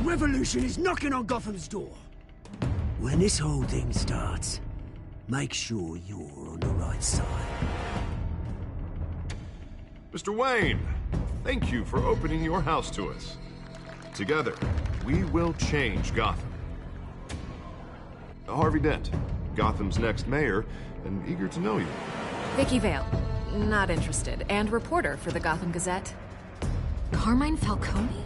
revolution is knocking on Gotham's door. When this whole thing starts, make sure you're on the right side. Mr. Wayne, thank you for opening your house to us. Together, we will change Gotham. Harvey Dent, Gotham's next mayor, and eager to know you. Vicky Vale, not interested, and reporter for the Gotham Gazette. Carmine Falcone?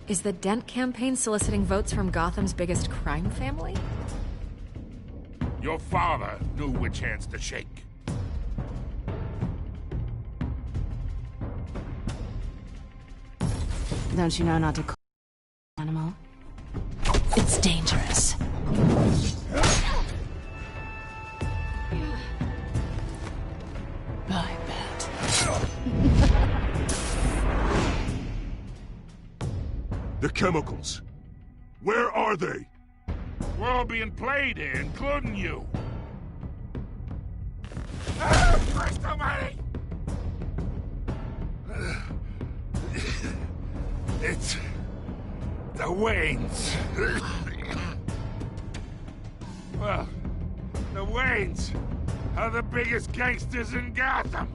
Is the Dent campaign soliciting votes from Gotham's biggest crime family? Your father knew which hands to shake. Don't you know not to call animal? It's dangerous. I bet. The chemicals. Where are they? We're all being played here, including you. Christ almighty! It's... the Waynes. Well, the Waynes are the biggest gangsters in Gotham.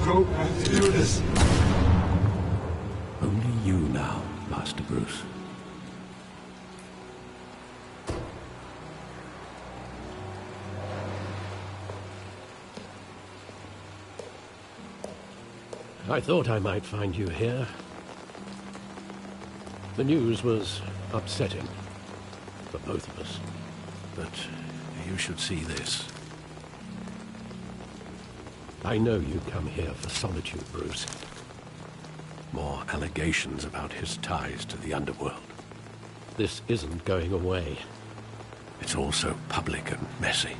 Don't have to do this. Only you now, Master Bruce. I thought I might find you here. The news was upsetting for both of us. But you should see this. I know you come here for solitude, Bruce. More allegations about his ties to the underworld. This isn't going away. It's all so public and messy.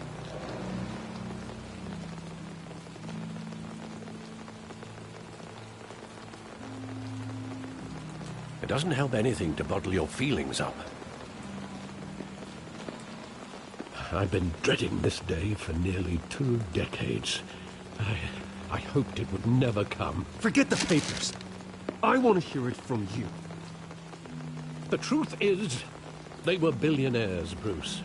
It doesn't help anything to bottle your feelings up. I've been dreading this day for nearly 2 decades. I hoped it would never come. Forget the papers. I want to hear it from you. The truth is, they were billionaires, Bruce.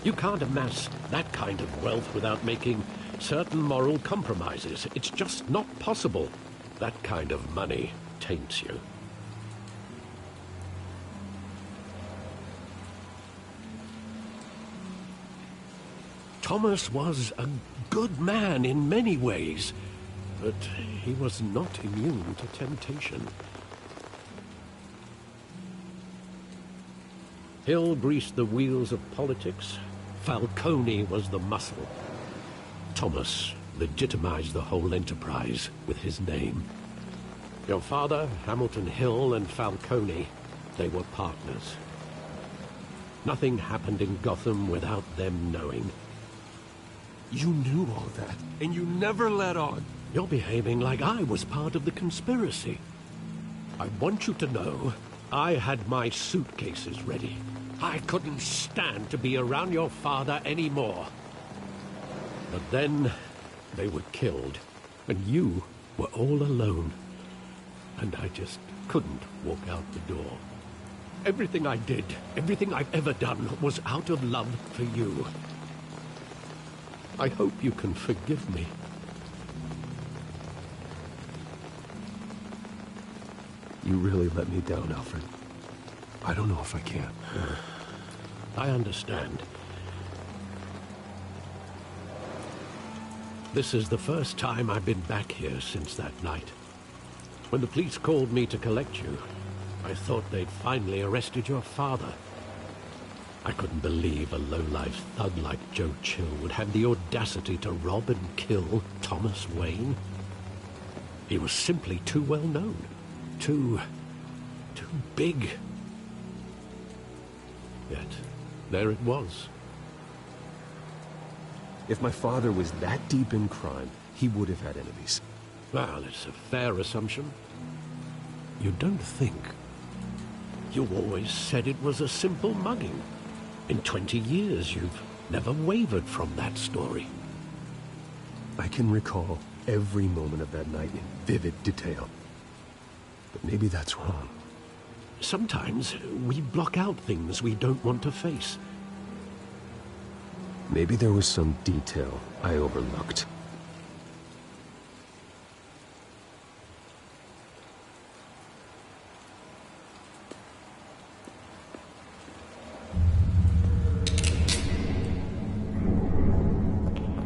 You can't amass that kind of wealth without making certain moral compromises. It's just not possible. That kind of money taints you. Thomas was a good man in many ways, but he was not immune to temptation. Hill greased the wheels of politics. Falcone was the muscle. Thomas legitimized the whole enterprise with his name. Your father, Hamilton Hill, and Falcone, they were partners. Nothing happened in Gotham without them knowing. You knew all that, and you never let on. You're behaving like I was part of the conspiracy. I want you to know I had my suitcases ready. I couldn't stand to be around your father anymore. But then they were killed, and you were all alone. And I just couldn't walk out the door. Everything I did, everything I've ever done, was out of love for you. I hope you can forgive me. You really let me down, Alfred. I don't know if I can. I understand. This is the first time I've been back here since that night. When the police called me to collect you, I thought they'd finally arrested your father. I couldn't believe a low-life thug like Joe Chill would have the audacity to rob and kill Thomas Wayne. He was simply too well known. Too big. Yet, there it was. If my father was that deep in crime, he would have had enemies. Well, it's a fair assumption. You don't think? You always said it was a simple mugging. In 20 years, you've never wavered from that story. I can recall every moment of that night in vivid detail. But maybe that's wrong. Sometimes we block out things we don't want to face. Maybe there was some detail I overlooked.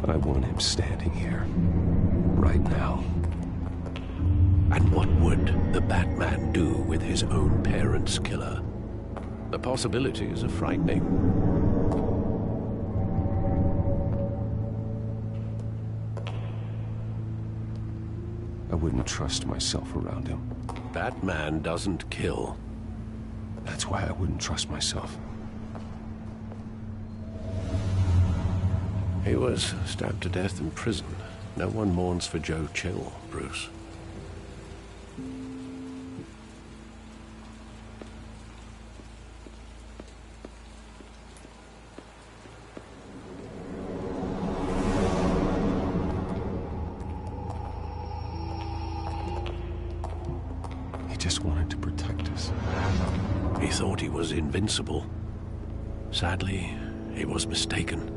I want him standing here, right now. And what would the Batman do with his own parents' killer? The possibilities are frightening. I wouldn't trust myself around him. Batman doesn't kill. That's why I wouldn't trust myself. He was stabbed to death in prison. No one mourns for Joe Chill, Bruce. He just wanted to protect us. He thought he was invincible. Sadly, he was mistaken.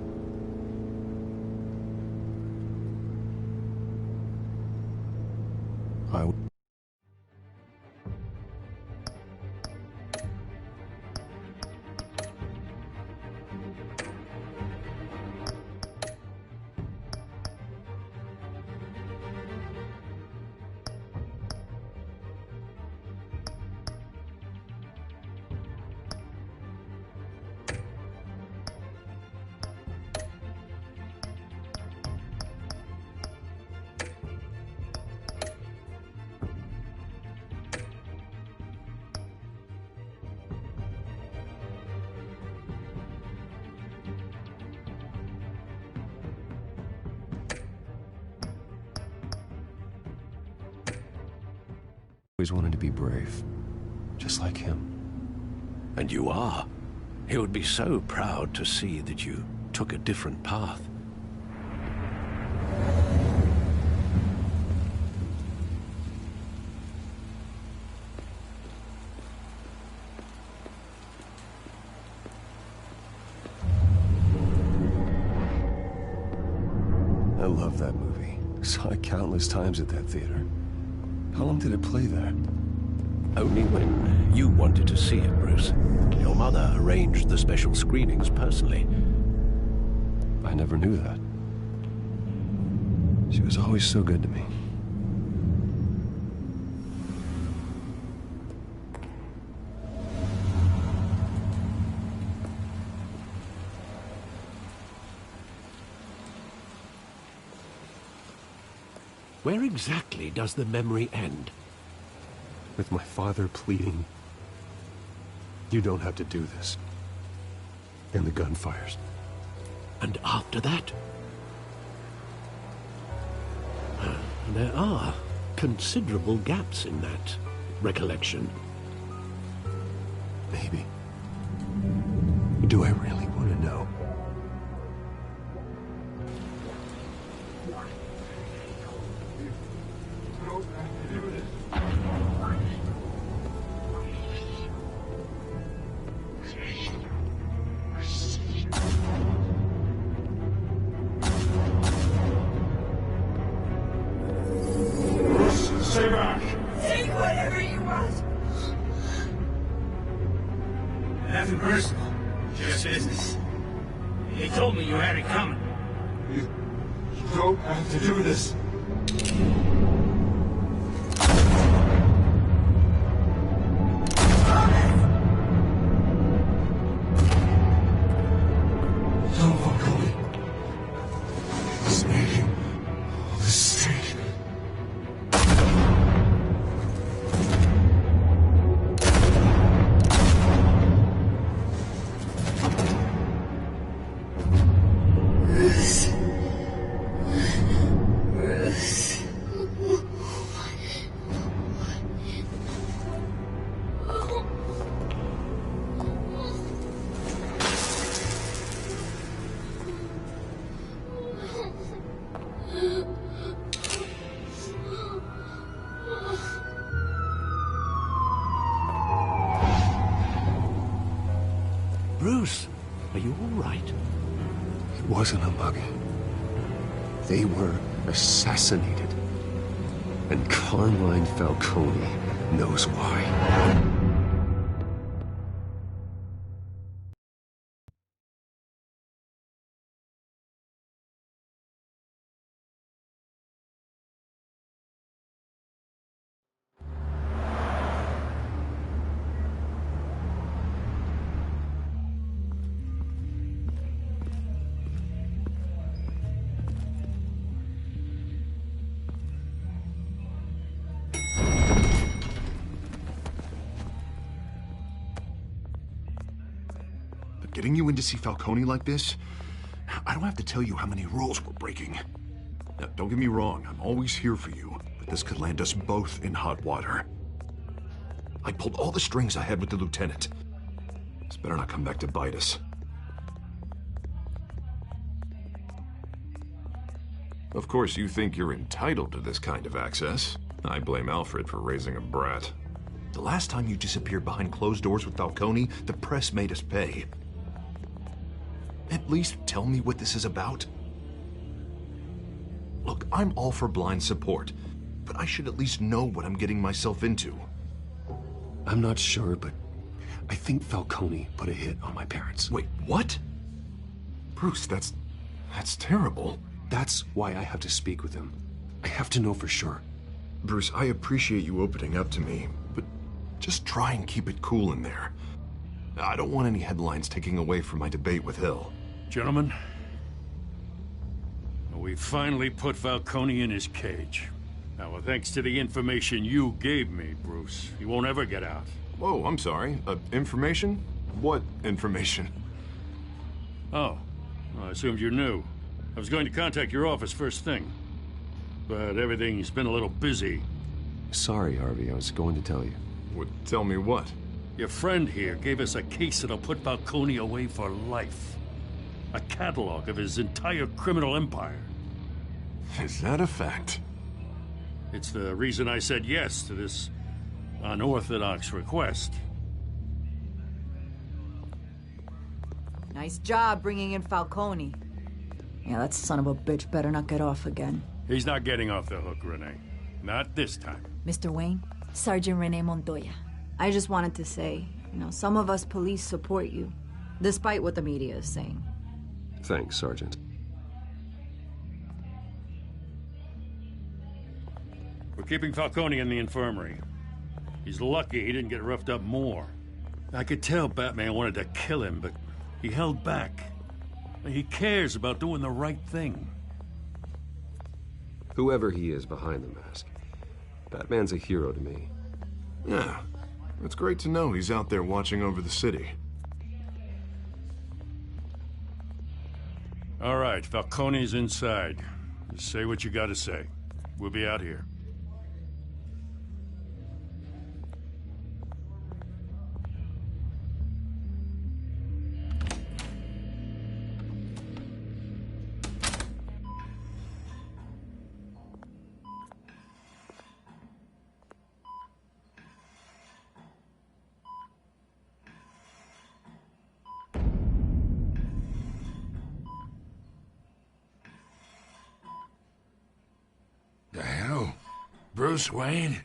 Always wanted to be brave, just like him. And you are. He would be so proud to see that you took a different path. I love that movie. Saw it countless times at that theater. How long did it play there? Only when you wanted to see it, Bruce. Your mother arranged the special screenings personally. I never knew that. She was always so good to me. Where exactly does the memory end? With my father pleading, "You don't have to do this." And the gun fires. And after that? There are considerable gaps in that recollection. Maybe. Do I really want to know? Stay back! Take whatever you want! Just business. He told me you had it coming. You don't have to do this. Don't fuck me. It's making all this strange. Bruce, are you all right? It wasn't a mug. They were assassinated. And Carmine Falcone knows why. But getting you in to see Falcone like this, I don't have to tell you how many rules we're breaking. Now, don't get me wrong, I'm always here for you, but this could land us both in hot water. I pulled all the strings I had with the lieutenant. This better not come back to bite us. Of course, you think you're entitled to this kind of access. I blame Alfred for raising a brat. The last time you disappeared behind closed doors with Falcone, the press made us pay. At least tell me what this is about. Look, I'm all for blind support, but I should at least know what I'm getting myself into. I'm not sure, but I think Falcone put a hit on my parents. Wait, what? Bruce, that's terrible. That's why I have to speak with him. I have to know for sure. Bruce, I appreciate you opening up to me, but just try and keep it cool in there. I don't want any headlines taking away from my debate with Hill. Gentlemen, we finally put Falcone in his cage. Now, thanks to the information you gave me, Bruce, he won't ever get out. Whoa, I'm sorry. Information? What information? Oh, well, I assumed you knew. I was going to contact your office first thing, but everything's been a little busy. Sorry, Harvey, I was going to tell you. Would tell me what? Your friend here gave us a case that'll put Falcone away for life. A catalog of his entire criminal empire. Is that a fact? It's the reason I said yes to this unorthodox request. Nice job bringing in Falcone. Yeah, that son of a bitch better not get off again. He's not getting off the hook, Renee. Not this time. Mr. Wayne, Sergeant Renee Montoya. I just wanted to say, some of us police support you, despite what the media is saying. Thanks, Sergeant. We're keeping Falcone in the infirmary. He's lucky he didn't get roughed up more. I could tell Batman wanted to kill him, but he held back. He cares about doing the right thing. Whoever he is behind the mask, Batman's a hero to me. Yeah, it's great to know he's out there watching over the city. All right, Falcone's inside. Just say what you gotta say. We'll be out here. The hell? Bruce Wayne?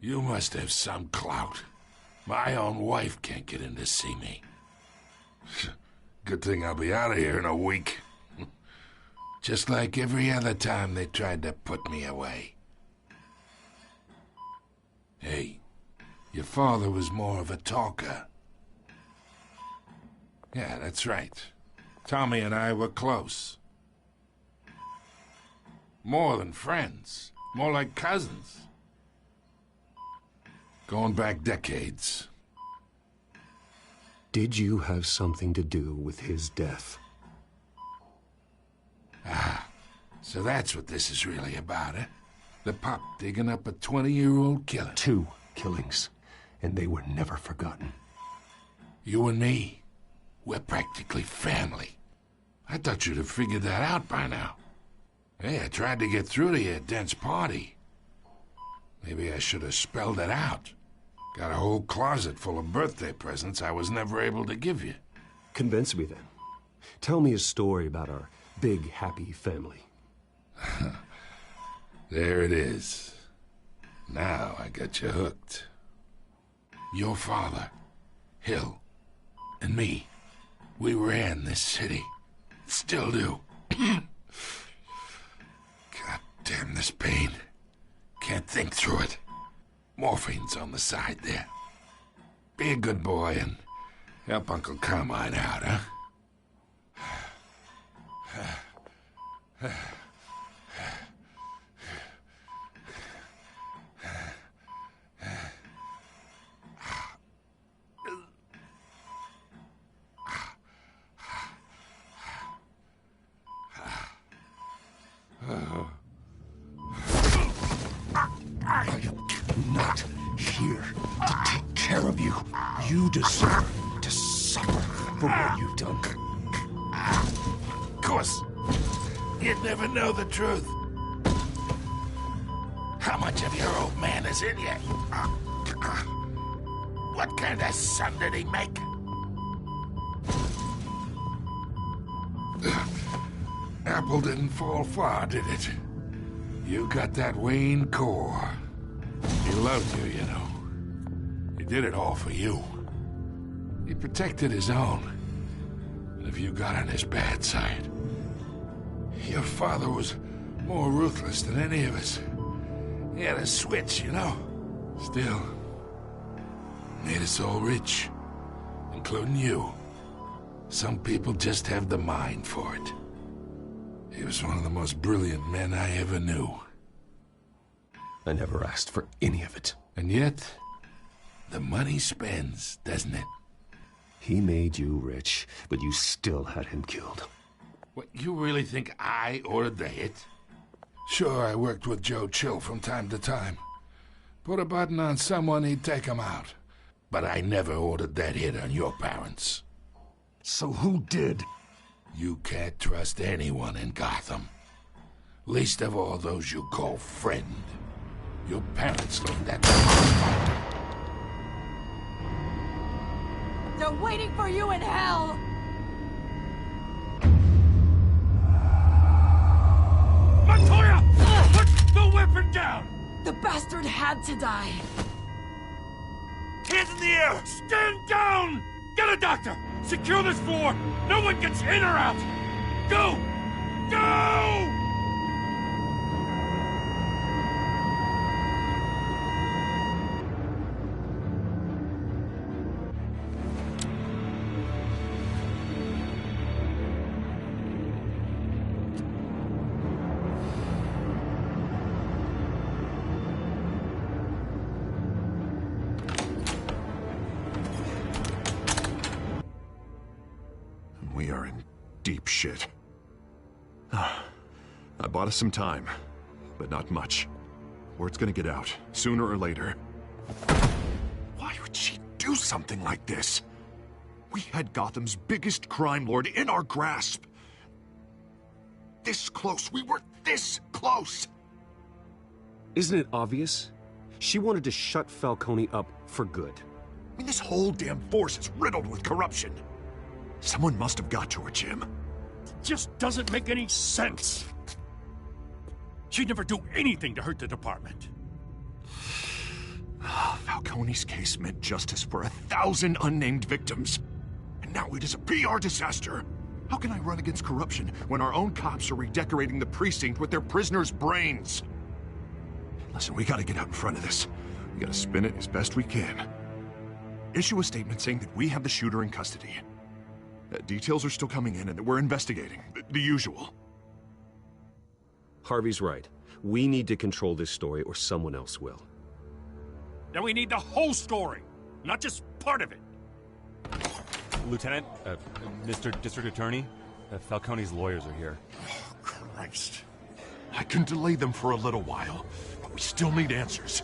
You must have some clout. My own wife can't get in to see me. Good thing I'll be out of here in a week. Just like every other time they tried to put me away. Hey, your father was more of a talker. Yeah, that's right. Tommy and I were close. More than friends. More like cousins. Going back decades. Did you have something to do with his death? Ah, so that's what this is really about, eh? The pup digging up a 20-year-old killer. 2 killings, and they were never forgotten. You and me, we're practically family. I thought you'd have figured that out by now. Hey, I tried to get through to you at Dent's party. Maybe I should have spelled it out. Got a whole closet full of birthday presents I was never able to give you. Convince me then. Tell me a story about our big, happy family. There it is. Now I got you hooked. Your father, Hill, and me, we ran this city. Still do. God damn this pain. Can't think through it. Morphine's on the side there. Be a good boy and help Uncle Carmine out, huh? Not here to take care of you. You deserve to suffer for what you've done. Of course, you'd never know the truth. How much of your old man is in you? What kind of son did he make? Apple didn't fall far, did it? You got that Wayne core. He loved you, you know. He did it all for you. He protected his own. And if you got on his bad side, your father was more ruthless than any of us. He had a switch, you know. Still, made us all rich, including you. Some people just have the mind for it. He was one of the most brilliant men I ever knew. I never asked for any of it. And yet, the money spends, doesn't it? He made you rich, but you still had him killed. What, you really think I ordered the hit? Sure, I worked with Joe Chill from time to time. Put a button on someone, he'd take him out. But I never ordered that hit on your parents. So who did? You can't trust anyone in Gotham. Least of all those you call friend. Your parents learned that. They're waiting for you in hell! Montoya! Put the weapon down! The bastard had to die. Hands in the air! Stand down! Get a doctor! Secure this floor! No one gets in or out! Go! Go! We are in deep shit. I bought us some time, but not much. Word's gonna get out, sooner or later. Why would she do something like this? We had Gotham's biggest crime lord in our grasp. This close, we were this close! Isn't it obvious? She wanted to shut Falcone up for good. I mean, this whole damn force is riddled with corruption. Someone must have got to her, Jim. Just doesn't make any sense. She'd never do anything to hurt the department. Falcone's case meant justice for 1,000 unnamed victims. And now it is a PR disaster. How can I run against corruption when our own cops are redecorating the precinct with their prisoners' brains? Listen, we gotta get out in front of this. We gotta spin it as best we can. Issue a statement saying that we have the shooter in custody. Details are still coming in and that we're investigating. The usual. Harvey's right. We need to control this story or someone else will. Then we need the whole story, not just part of it. Lieutenant, Mr. District Attorney, Falcone's lawyers are here. Oh, Christ. I can delay them for a little while, but we still need answers.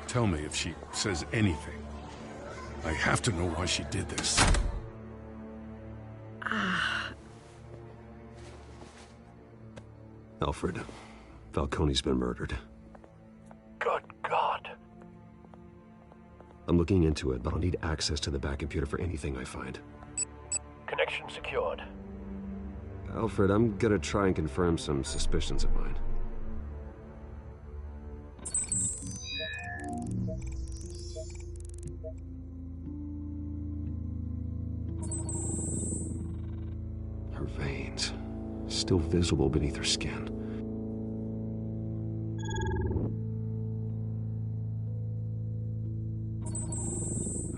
Tell me if she says anything. I have to know why she did this. Alfred, Falcone's been murdered. Good God. I'm looking into it, but I'll need access to the back computer for anything I find. Connection secured. Alfred, I'm gonna try and confirm some suspicions of mine. Her veins, still visible beneath her skin.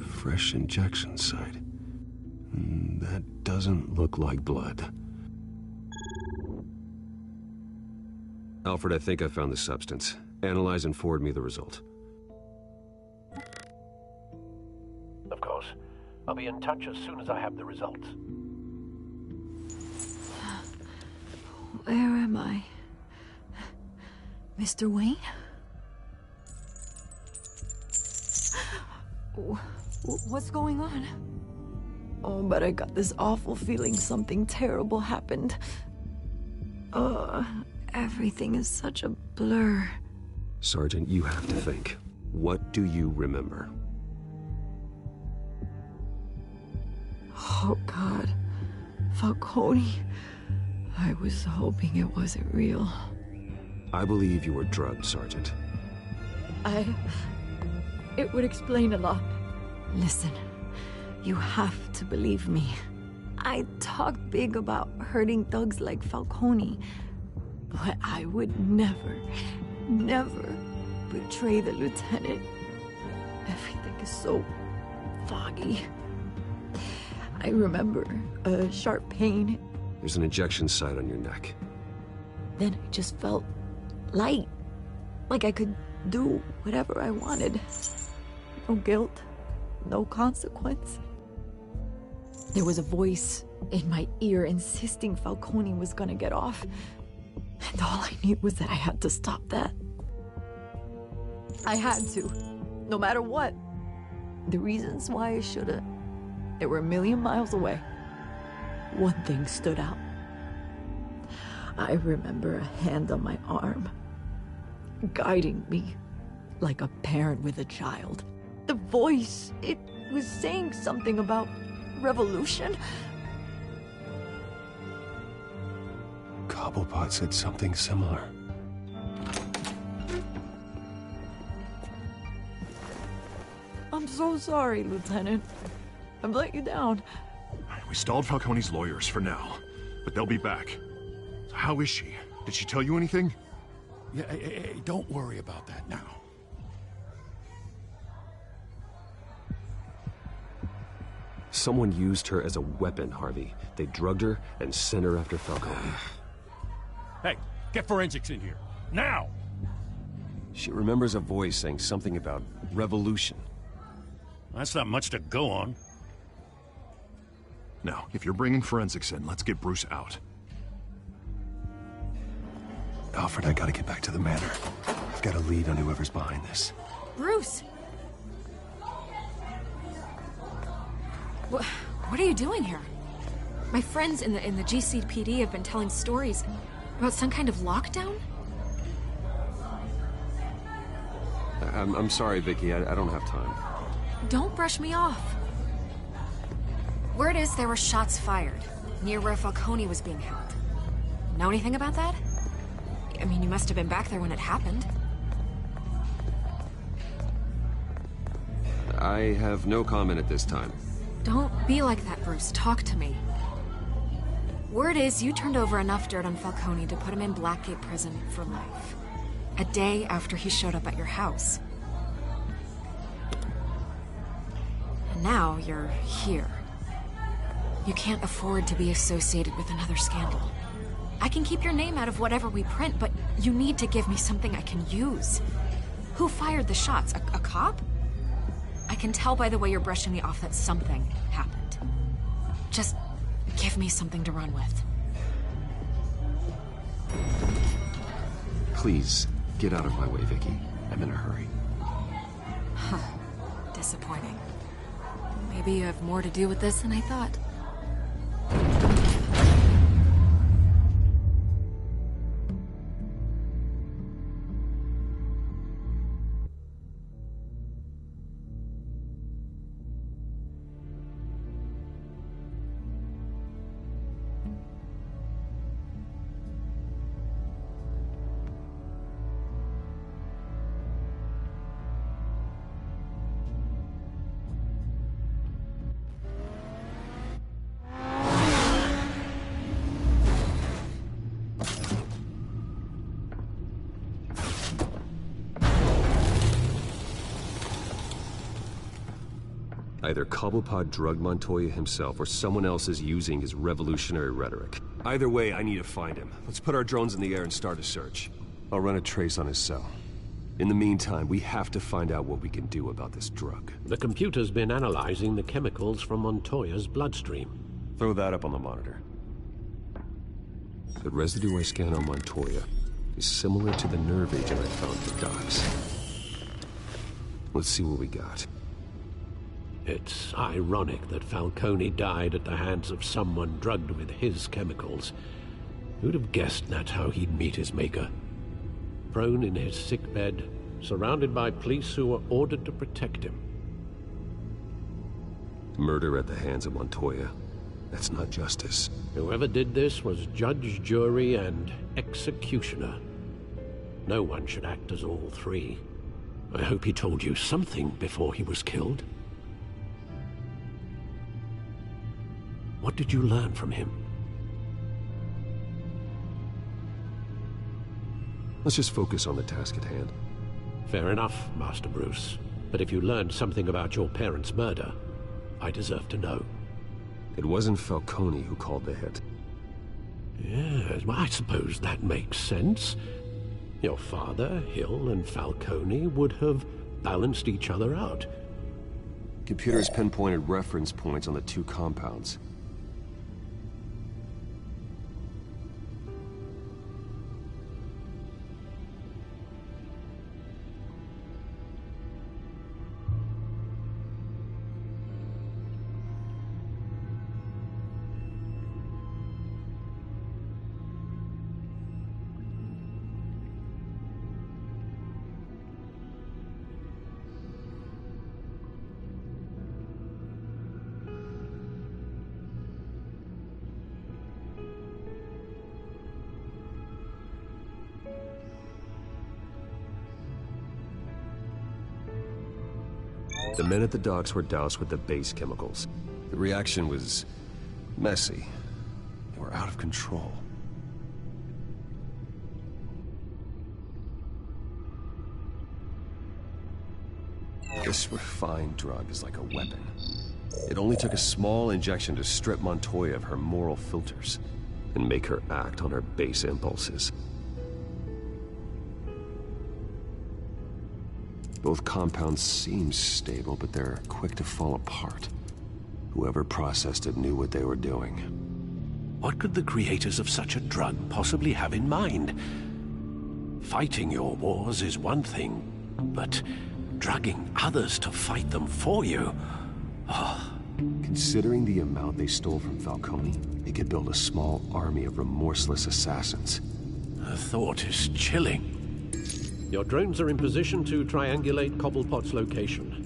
Fresh injection site. That doesn't look like blood. Alfred, I think I found the substance. Analyze and forward me the result. Of course. I'll be in touch as soon as I have the results. Where am I? Mr. Wayne? What's going on? Oh, but I got this awful feeling something terrible happened. Everything is such a blur. Sergeant, you have to think. What do you remember? Oh, God. Falcone. I was hoping it wasn't real. I believe you were drugged, Sergeant. It would explain a lot. Listen, you have to believe me. I talked big about hurting thugs like Falcone, but I would never betray the lieutenant. Everything is so foggy. I remember a sharp pain. There's an injection site on your neck. Then I just felt light, like I could do whatever I wanted. No guilt, no consequence. There was a voice in my ear insisting Falcone was gonna get off. And all I knew was that I had to stop that. I had to, no matter what. The reasons why I should've, they were a million miles away. One thing stood out. I remember a hand on my arm, guiding me like a parent with a child. The voice, it was saying something about revolution. Cobblepot said something similar. I'm so sorry, Lieutenant. I've let you down. We stalled Falcone's lawyers for now, but they'll be back. So how is she? Did she tell you anything? Yeah, hey, don't worry about that now. Someone used her as a weapon, Harvey. They drugged her and sent her after Falcone. Hey, get forensics in here. Now! She remembers a voice saying something about revolution. That's not much to go on. Now, if you're bringing forensics in, let's get Bruce out. Alfred, I gotta get back to the manor. I've got a lead on whoever's behind this. Bruce! What are you doing here? My friends in the GCPD have been telling stories about some kind of lockdown? I'm sorry, Vicky. I don't have time. Don't brush me off. Word is there were shots fired near where Falcone was being held. Know anything about that? I mean, you must have been back there when it happened. I have no comment at this time. Don't be like that, Bruce. Talk to me. Word is you turned over enough dirt on Falcone to put him in Blackgate Prison for life. A day after he showed up at your house. And now you're here. You can't afford to be associated with another scandal. I can keep your name out of whatever we print, but you need to give me something I can use. Who fired the shots? A cop? I can tell by the way you're brushing me off that something happened. Just give me something to run with. Please, get out of my way, Vicky. I'm in a hurry. Huh. Disappointing. Maybe you have more to do with this than I thought. Either Cobblepot drugged Montoya himself, or someone else is using his revolutionary rhetoric. Either way, I need to find him. Let's put our drones in the air and start a search. I'll run a trace on his cell. In the meantime, we have to find out what we can do about this drug. The computer's been analyzing the chemicals from Montoya's bloodstream. Throw that up on the monitor. The residue I scan on Montoya is similar to the nerve agent I found for Docs. Let's see what we got. It's ironic that Falcone died at the hands of someone drugged with his chemicals. Who'd have guessed that's how he'd meet his maker? Prone in his sickbed, surrounded by police who were ordered to protect him. Murder at the hands of Montoya. That's not justice. Whoever did this was judge, jury, and executioner. No one should act as all three. I hope he told you something before he was killed. What did you learn from him? Let's just focus on the task at hand. Fair enough, Master Bruce. But if you learned something about your parents' murder, I deserve to know. It wasn't Falcone who called the hit. Yes, well, I suppose that makes sense. Your father, Hill, and Falcone would have balanced each other out. Computers pinpointed reference points on the two compounds. The men at the docks were doused with the base chemicals. The reaction was messy. They were out of control. This refined drug is like a weapon. It only took a small injection to strip Montoya of her moral filters and make her act on her base impulses. Both compounds seem stable, but they're quick to fall apart. Whoever processed it knew what they were doing. What could the creators of such a drug possibly have in mind? Fighting your wars is one thing, but drugging others to fight them for you? Oh. Considering the amount they stole from Falcone, they could build a small army of remorseless assassins. The thought is chilling. Your drones are in position to triangulate Cobblepot's location.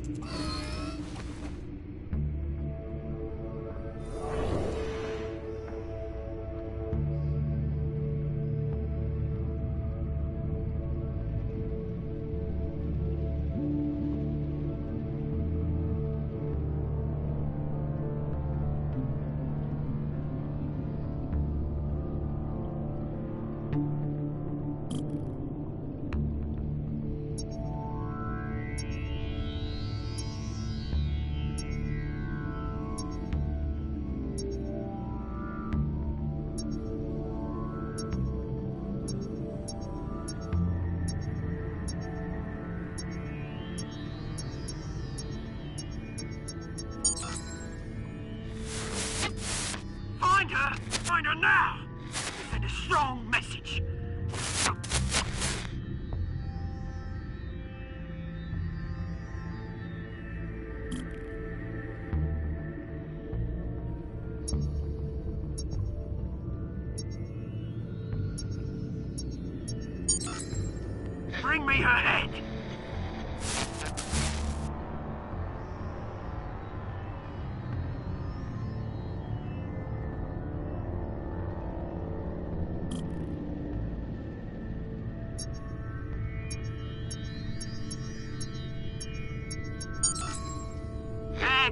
Bring me her head!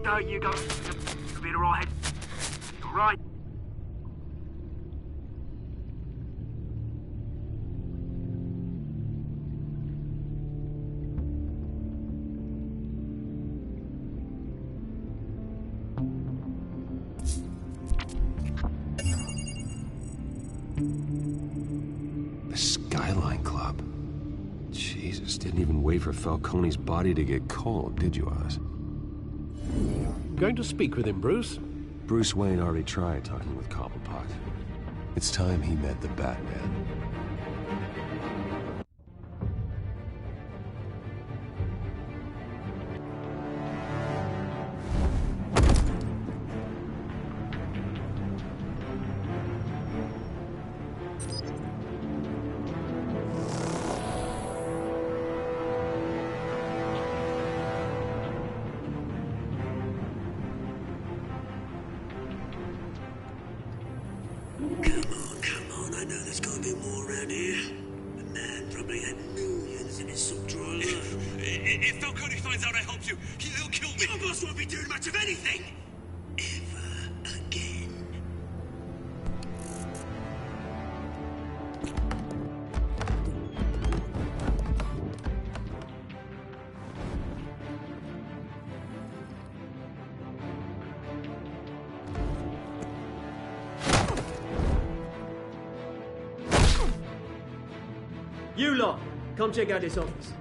There you go. You'll be alright. Alright. The Skyline Club. Jesus, didn't even wait for Falcone's body to get cold, did you, Oz? Going to speak with him, Bruce? Bruce Wayne already tried talking with Cobblepot. It's time he met the Batman. Come on, I know there's gotta be more around here. The man probably had millions in his sub-drawer. If Falcone finds out I helped you, he'll kill me. Your boss won't be doing much of anything! Ever again. You lot, come check out this office.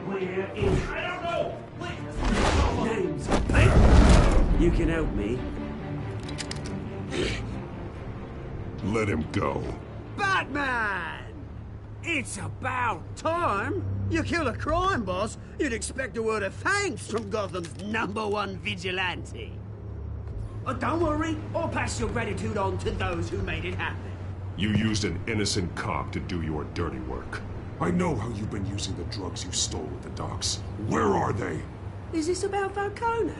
We're in... I don't know! Names, Pete! You can help me. Let him go. Batman! It's about time! You kill a crime boss, you'd expect a word of thanks from Gotham's #1 vigilante. Oh, don't worry, I'll pass your gratitude on to those who made it happen. You used an innocent cop to do your dirty work. I know how you've been using the drugs you stole at the docks. Where are they? Is this about Falcone?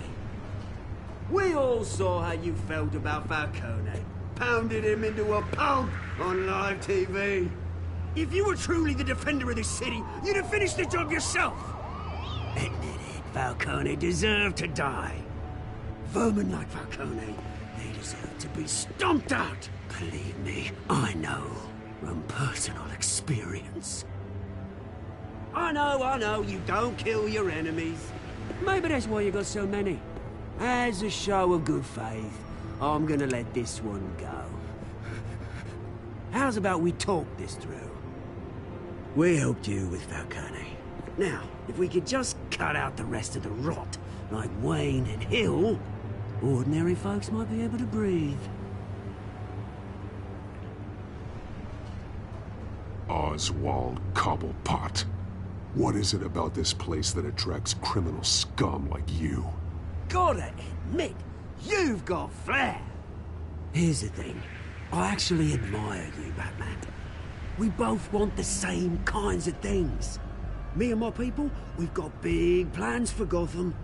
We all saw how you felt about Falcone. Pounded him into a pulp on live TV. If you were truly the defender of this city, you'd have finished the job yourself. Admit it, Falcone deserved to die. Vermin like Falcone, they deserve to be stomped out. Believe me, I know from personal experience. I know, you don't kill your enemies. Maybe that's why you got so many. As a show of good faith, I'm gonna let this one go. How's about we talk this through? We helped you with Falcone. Now, if we could just cut out the rest of the rot, like Wayne and Hill, ordinary folks might be able to breathe. Oswald Cobblepot. What is it about this place that attracts criminal scum like you? Gotta admit, you've got flair. Here's the thing. I actually admire you, Batman. We both want the same kinds of things. Me and my people, we've got big plans for Gotham.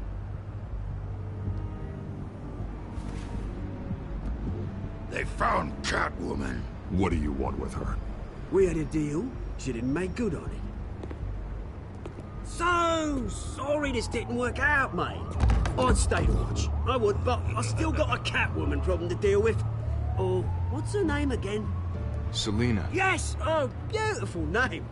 They found Catwoman. What do you want with her? We had a deal. She didn't make good on it. So sorry this didn't work out, mate. I'd stay watch. I would, but I still got a Catwoman problem to deal with. Oh, what's her name again? Selina. Yes! Oh, beautiful name.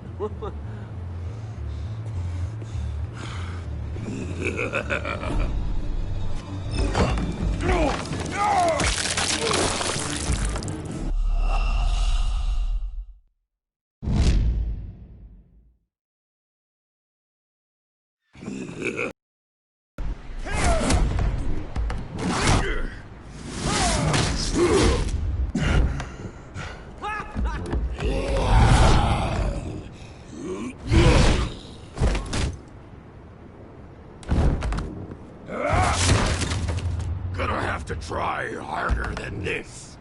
Gonna have to try harder than this.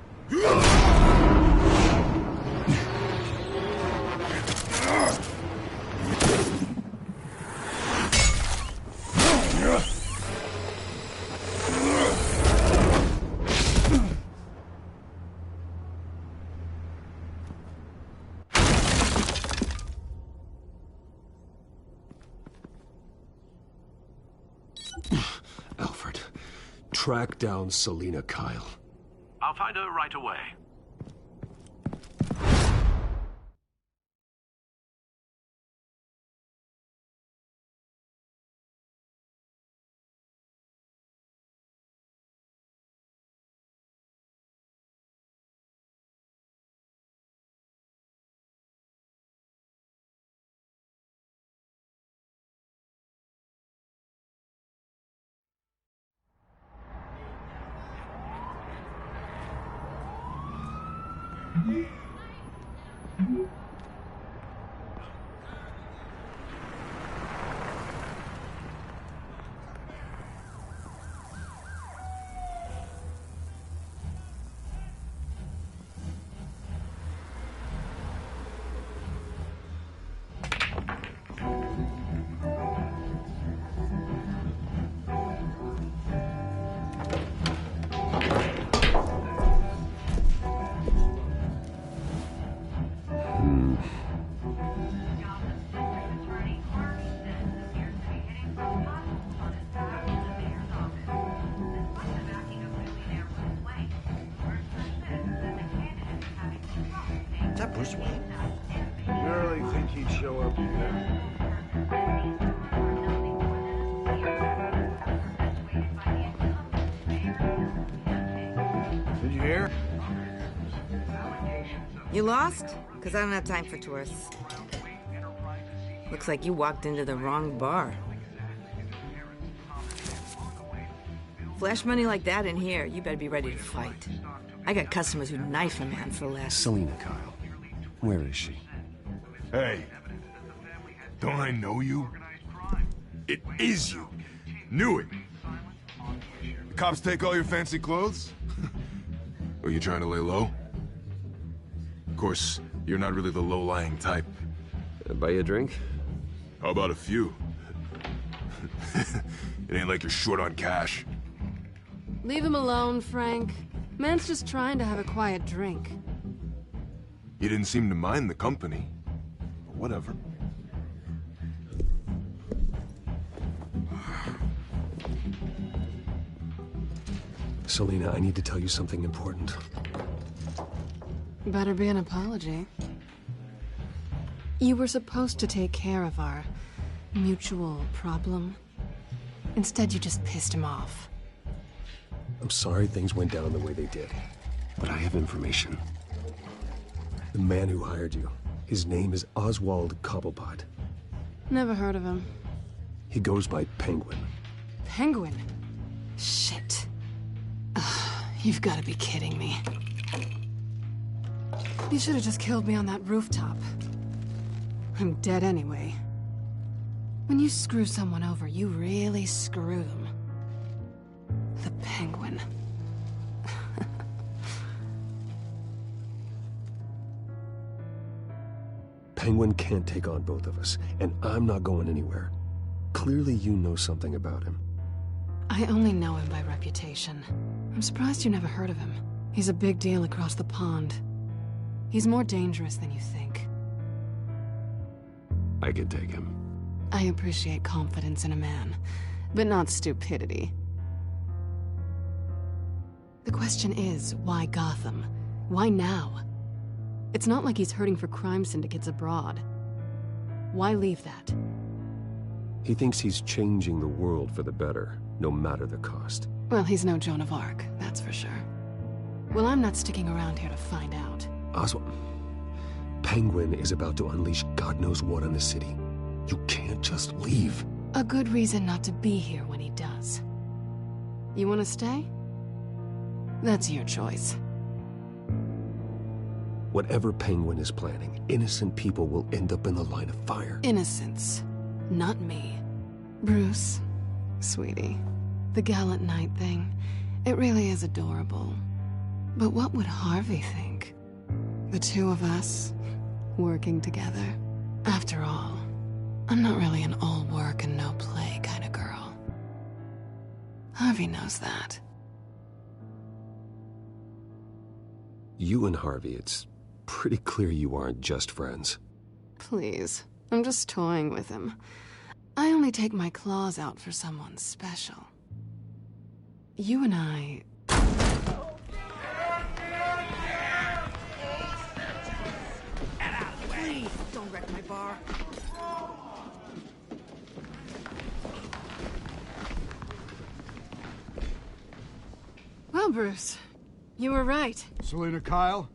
Alfred, track down Selina Kyle. I'll find her right away. Is that Bruce Wayne? You really think he'd show up here? Did you hear? You lost? Because I don't have time for tourists. Looks like you walked into the wrong bar. Flash money like that in here, you better be ready to fight. I got customers who'd knife a man for less. Selina Kyle. Where is she? Hey, don't I know you? It is you. Knew it. The cops take all your fancy clothes? Are you trying to lay low? Of course, you're not really the low-lying type. Buy you a drink? How about a few? It ain't like you're short on cash. Leave him alone, Frank. Man's just trying to have a quiet drink. You didn't seem to mind the company. But whatever. Selina, I need to tell you something important. Better be an apology. You were supposed to take care of our mutual problem. Instead, you just pissed him off. I'm sorry things went down the way they did, but I have information. The man who hired you, his name is Oswald Cobblepot. Never heard of him. He goes by Penguin. Penguin? Shit. Ugh, you've got to be kidding me. You should have just killed me on that rooftop. I'm dead anyway. When you screw someone over, you really screw them. The Penguin. Penguin can't take on both of us, and I'm not going anywhere. Clearly you know something about him. I only know him by reputation. I'm surprised you never heard of him. He's a big deal across the pond. He's more dangerous than you think. I can take him. I appreciate confidence in a man, but not stupidity. The question is, why Gotham? Why now? It's not like he's hurting for crime syndicates abroad. Why leave that? He thinks he's changing the world for the better, no matter the cost. Well, he's no Joan of Arc, that's for sure. Well, I'm not sticking around here to find out. Oswald, Penguin is about to unleash God knows what on the city. You can't just leave. A good reason not to be here when he does. You want to stay? That's your choice. Whatever Penguin is planning, innocent people will end up in the line of fire. Innocence, not me. Bruce, sweetie, the gallant knight thing, it really is adorable. But what would Harvey think? The two of us, working together. After all, I'm not really an all work and no play kind of girl. Harvey knows that. You and Harvey, it's pretty clear you aren't just friends. Please, I'm just toying with him. I only take my claws out for someone special. You and I... Please, don't wreck my bar. Well, Bruce, you were right. Selina Kyle?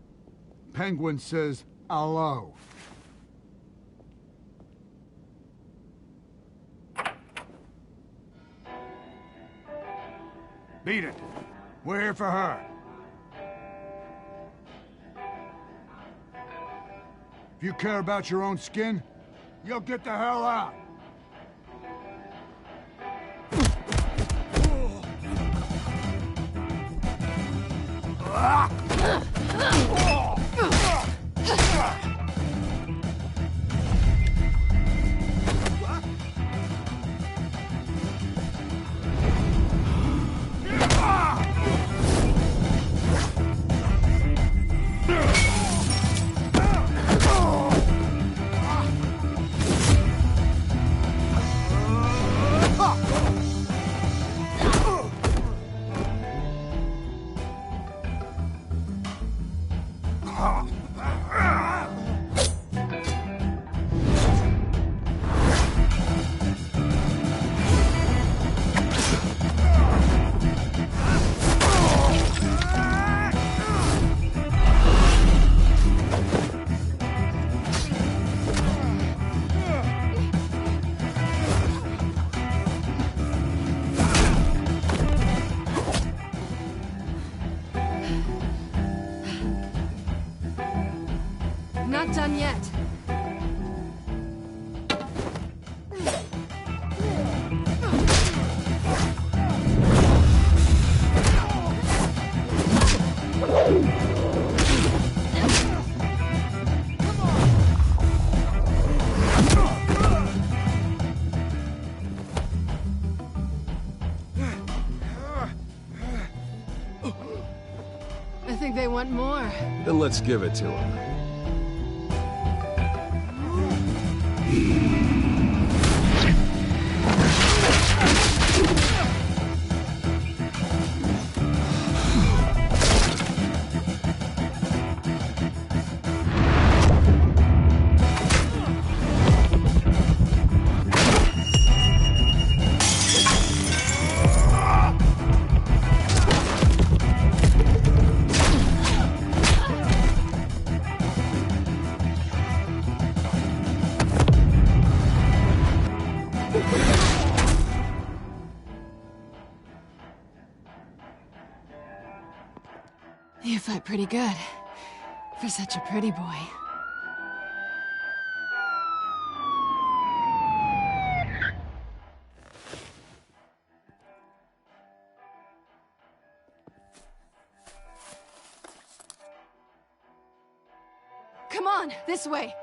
Penguin says hello. Beat it. We're here for her. If you care about your own skin, you'll get the hell out. Not done yet. I think they want more. Then let's give it to them. You fight pretty good. For such a pretty boy. Come on, this way.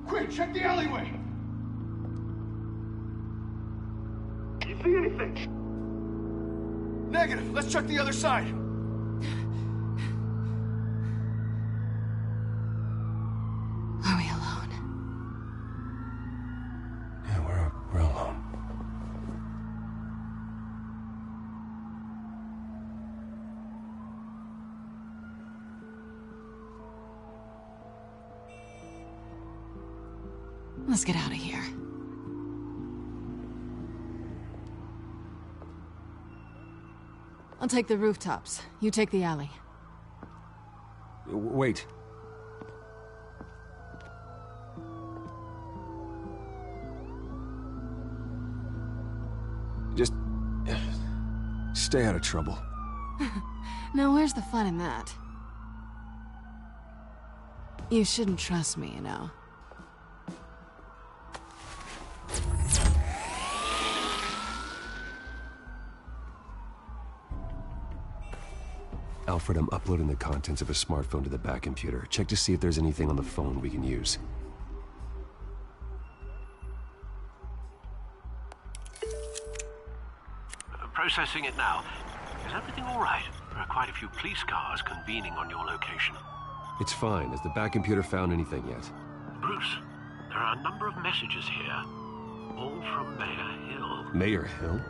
Quick, check the alleyway! You see anything? Negative. Let's check the other side. Are we alone? Yeah, we're alone. Let's get out of here. I'll take the rooftops. You take the alley. Wait. Just... stay out of trouble. Now where's the fun in that? You shouldn't trust me, you know. Alfred, I'm uploading the contents of a smartphone to the back computer. Check to see if there's anything on the phone we can use. Processing it now. Is everything all right? There are quite a few police cars convening on your location. It's fine. Has the back computer found anything yet? Bruce, there are a number of messages here, all from Mayor Hill. Mayor Hill?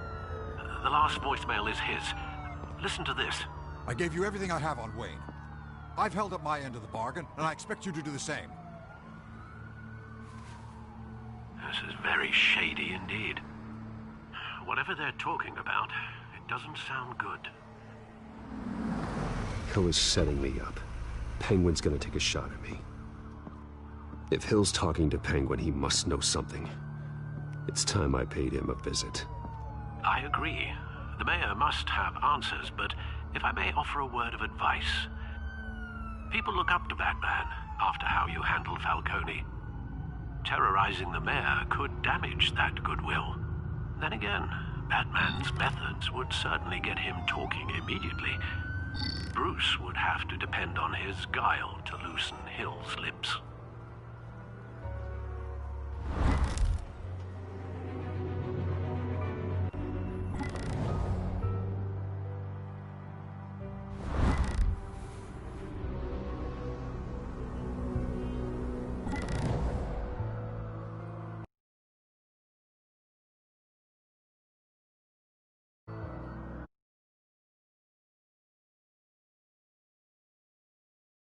The last voicemail is his. Listen to this. I gave you everything I have on Wayne. I've held up my end of the bargain, and I expect you to do the same. This is very shady indeed. Whatever they're talking about, it doesn't sound good. Hill is setting me up. Penguin's gonna take a shot at me. If Hill's talking to Penguin, he must know something. It's time I paid him a visit. I agree. The mayor must have answers, but if I may offer a word of advice. People look up to Batman after how you handled Falcone. Terrorizing the mayor could damage that goodwill. Then again, Batman's methods would certainly get him talking immediately. Bruce would have to depend on his guile to loosen Hill's lips.